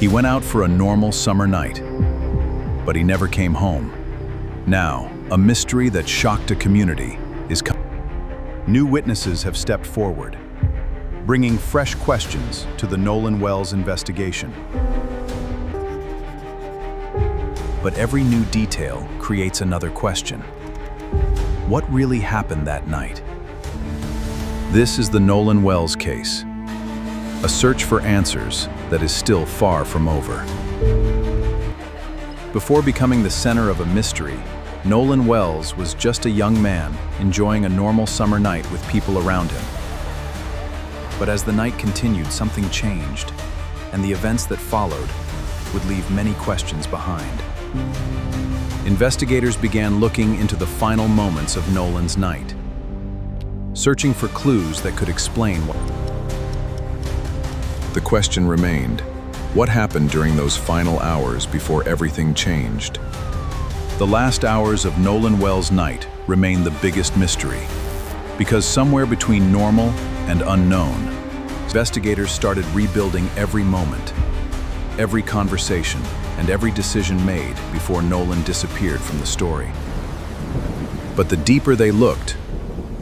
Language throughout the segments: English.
He went out for a normal summer night, but he never came home. Now, a mystery that shocked a community is coming. New witnesses have stepped forward, bringing fresh questions to the Nolan Wells investigation. But every new detail creates another question. What really happened that night? This is the Nolan Wells case, a search for answers that is still far from over. Before becoming the center of a mystery, Nolan Wells was just a young man enjoying a normal summer night with people around him. But as the night continued, something changed, and the events that followed would leave many questions behind. Investigators began looking into the final moments of Nolan's night, searching for clues that could explain what. The question remained, what happened during those final hours before everything changed? The last hours of Nolan Wells' night remain the biggest mystery, because somewhere between normal and unknown, investigators started rebuilding every moment, every conversation, and every decision made before Nolan disappeared from the story. But the deeper they looked,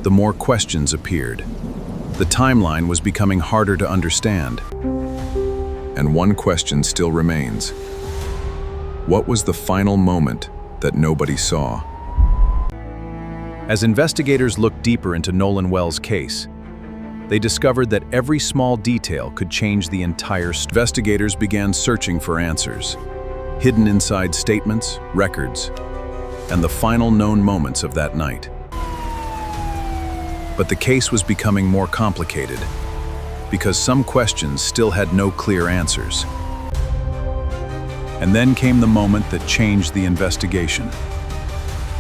the more questions appeared. The timeline was becoming harder to understand. And one question still remains. What was the final moment that nobody saw? As investigators looked deeper into Nolan Wells' case, they discovered that every small detail could change the entire story. Investigators began searching for answers, hidden inside statements, records, and the final known moments of that night. But the case was becoming more complicated, because some questions still had no clear answers. And then came the moment that changed the investigation.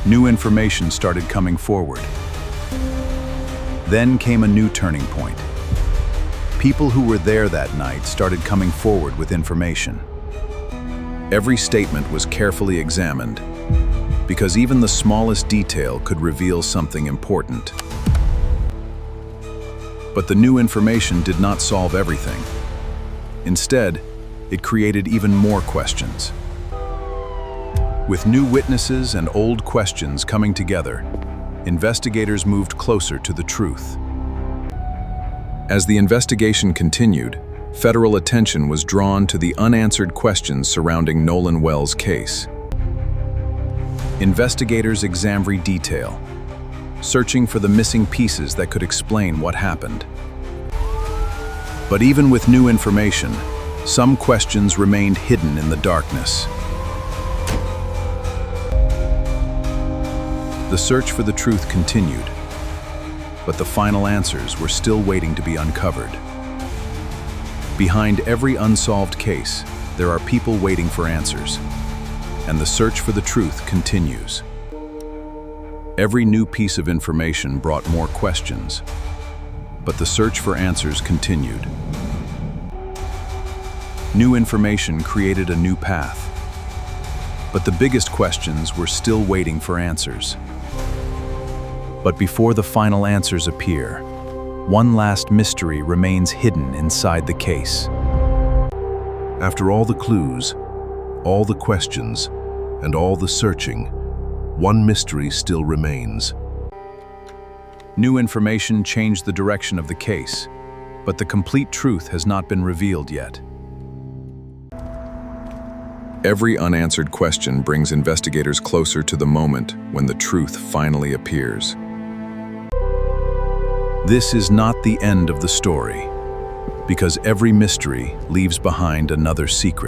New information started coming forward. Then came a new turning point. People who were there that night started coming forward with information. Every statement was carefully examined, because even the smallest detail could reveal something important. But the new information did not solve everything. Instead, it created even more questions. With new witnesses and old questions coming together, investigators moved closer to the truth. As the investigation continued, federal attention was drawn to the unanswered questions surrounding Nolan Wells' case. Investigators examined every detail, searching for the missing pieces that could explain what happened. But even with new information, some questions remained hidden in the darkness. The search for the truth continued, but the final answers were still waiting to be uncovered. Behind every unsolved case, there are people waiting for answers, and the search for the truth continues. Every new piece of information brought more questions, but the search for answers continued. New information created a new path, but the biggest questions were still waiting for answers. But before the final answers appear, one last mystery remains hidden inside the case. After all the clues, all the questions, and all the searching, one mystery still remains. New information changed the direction of the case, but the complete truth has not been revealed yet. Every unanswered question brings investigators closer to the moment when the truth finally appears. This is not the end of the story, because every mystery leaves behind another secret.